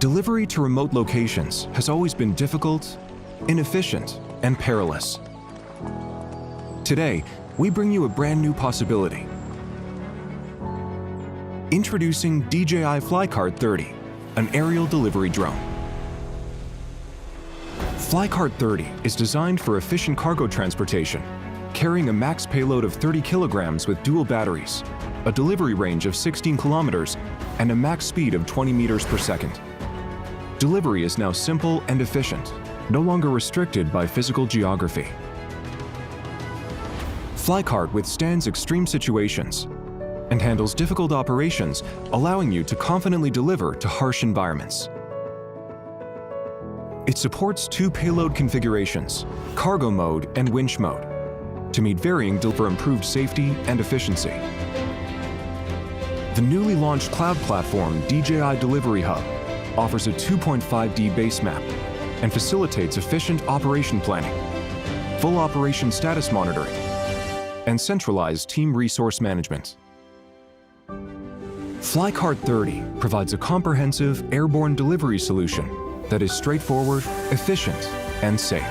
Delivery to remote locations has always been difficult, inefficient, and perilous. Today, we bring you a brand new possibility. Introducing DJI FlyCart 30, an aerial delivery drone. FlyCart 30 is designed for efficient cargo transportation, carrying a max payload of 30 kilograms with dual batteries, a delivery range of 16 kilometers, and a max speed of 20 meters per second. Delivery is now simple and efficient, no longer restricted by physical geography. FlyCart withstands extreme situations and handles difficult operations, allowing you to confidently deliver to harsh environments. It supports two payload configurations, cargo mode and winch mode, to meet varying for improved safety and efficiency. The newly launched cloud platform DJI Delivery Hub offers a 2.5D base map and facilitates efficient operation planning, full operation status monitoring, and centralized team resource management. FlyCart 30 provides a comprehensive airborne delivery solution that is straightforward, efficient, and safe.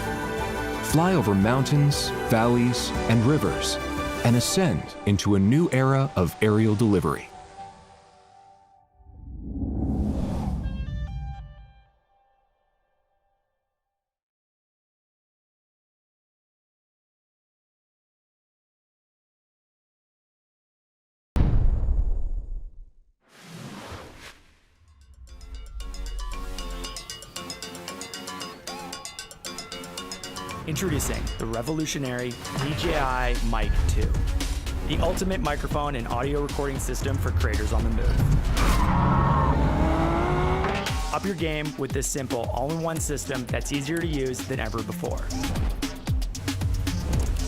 Fly over mountains, valleys, and rivers, and ascend into a new era of aerial delivery. Introducing the revolutionary DJI Mic 2, the ultimate microphone and audio recording system for creators on the move. Up your game with this simple all-in-one system that's easier to use than ever before.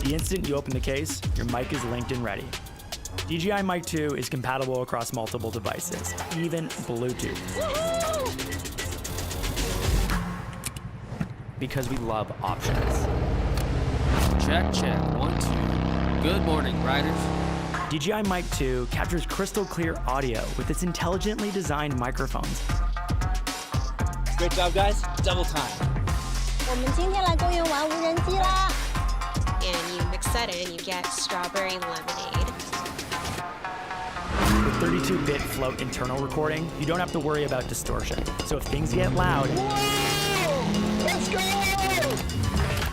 The instant you open the case, your mic is linked and ready. DJI Mic 2 is compatible across multiple devices, even Bluetooth. Because we love options. Check, check, 1, 2. Good morning, riders. DJI Mic 2 captures crystal clear audio with its intelligently designed microphones. Great job, guys. Double time. 我们今天来公园玩无人机啦 And you mix that in, you get strawberry lemonade. With 32-bit float internal recording, you don't have to worry about distortion. So if things get loud, Let's go!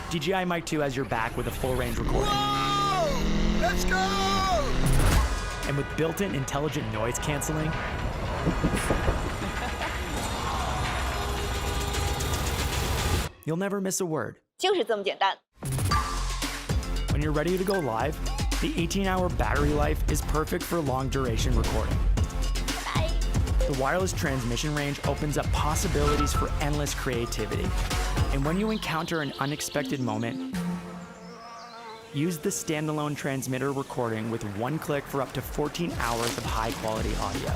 DJI Mic 2 has your back with a full-range recording. Whoa! Let's go! And with built-in intelligent noise canceling, you'll never miss a word. 就是这么简单 When you're ready to go live, the 18-hour battery life is perfect for long-duration recording. The wireless transmission range opens up possibilities for endless creativity. And when you encounter an unexpected moment, use the standalone transmitter recording with one click for up to 14 hours of high-quality audio.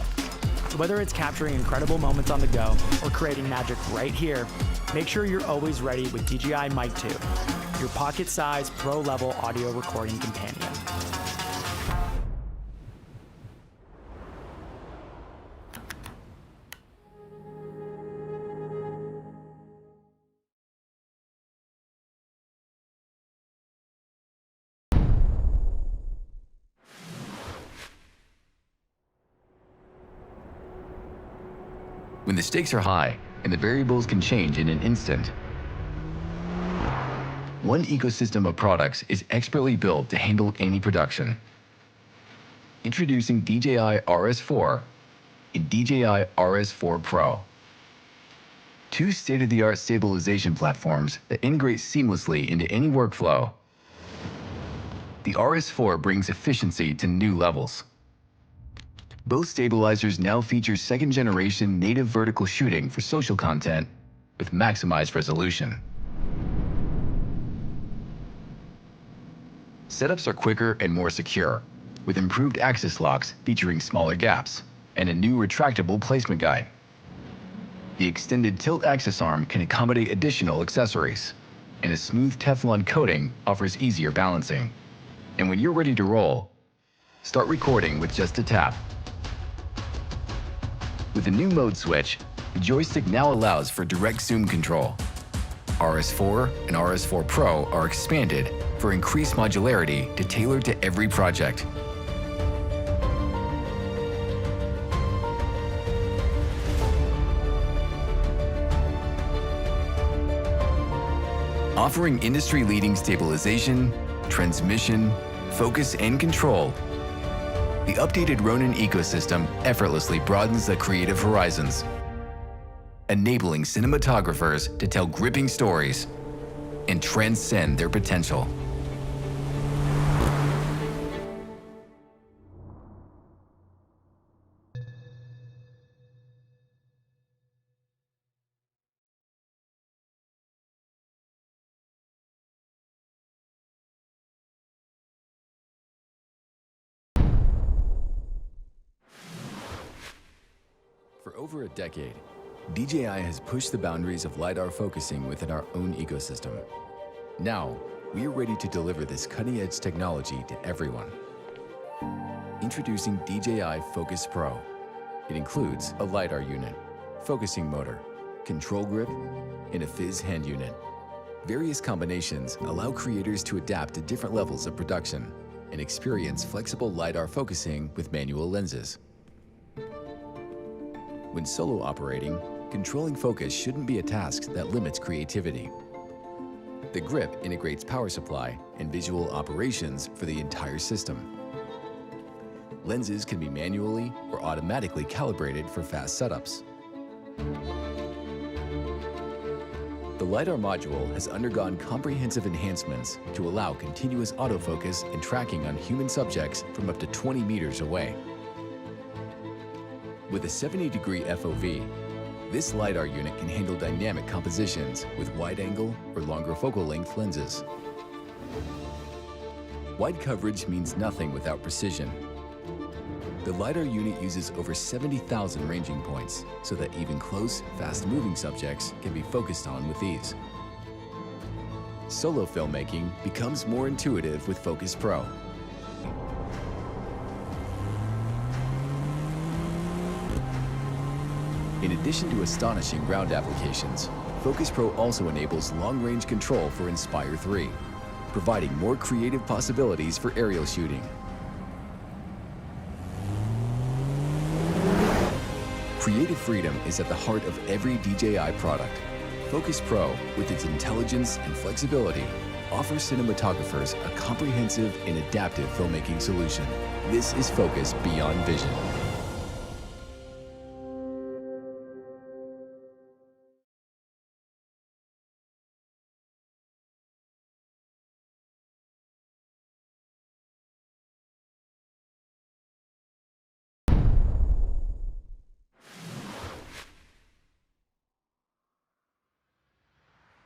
So whether it's capturing incredible moments on the go or creating magic right here, make sure you're always ready with DJI Mic 2, your pocket-sized, pro-level audio recording companion. When the stakes are high and the variables can change in an instant, one ecosystem of products is expertly built to handle any production. Introducing DJI RS4 and DJI RS4 Pro. Two state-of-the-art stabilization platforms that integrate seamlessly into any workflow. The RS4 brings efficiency to new levels. Both stabilizers now feature second-generation native vertical shooting for social content with maximized resolution. Setups are quicker and more secure, with improved axis locks featuring smaller gaps and a new retractable placement guide. The extended tilt axis arm can accommodate additional accessories, and a smooth Teflon coating offers easier balancing. And when you're ready to roll, start recording with just a tap. With a new mode switch, The joystick now allows for direct zoom control. RS4 and RS4 Pro are expanded for increased modularity to tailor to every project. Offering industry-leading stabilization, transmission, focus, and control, the updated Ronin ecosystem effortlessly broadens the creative horizons, enabling cinematographers to tell gripping stories and transcend their potential. For over a decade, DJI has pushed the boundaries of LiDAR focusing within our own ecosystem. Now, we are ready to deliver this cutting-edge technology to everyone. Introducing DJI Focus Pro. It includes a LiDAR unit, focusing motor, control grip, and a Fizz hand unit. Various combinations allow creators to adapt to different levels of production and experience flexible LiDAR focusing with manual lenses. When solo operating, controlling focus shouldn't be a task that limits creativity. The grip integrates power supply and visual operations for the entire system. Lenses can be manually or automatically calibrated for fast setups. The LiDAR module has undergone comprehensive enhancements to allow continuous autofocus and tracking on human subjects from up to 20 meters away. With a 70-degree FOV, this LiDAR unit can handle dynamic compositions with wide-angle or longer focal length lenses. Wide coverage means nothing without precision. The LiDAR unit uses over 70,000 ranging points so that even close, fast-moving subjects can be focused on with ease. Solo filmmaking becomes more intuitive with Focus Pro. In addition to astonishing ground applications, Focus Pro also enables long-range control for Inspire 3, providing more creative possibilities for aerial shooting. Creative freedom is at the heart of every DJI product. Focus Pro, with its intelligence and flexibility, offers cinematographers a comprehensive and adaptive filmmaking solution. This is focus beyond vision.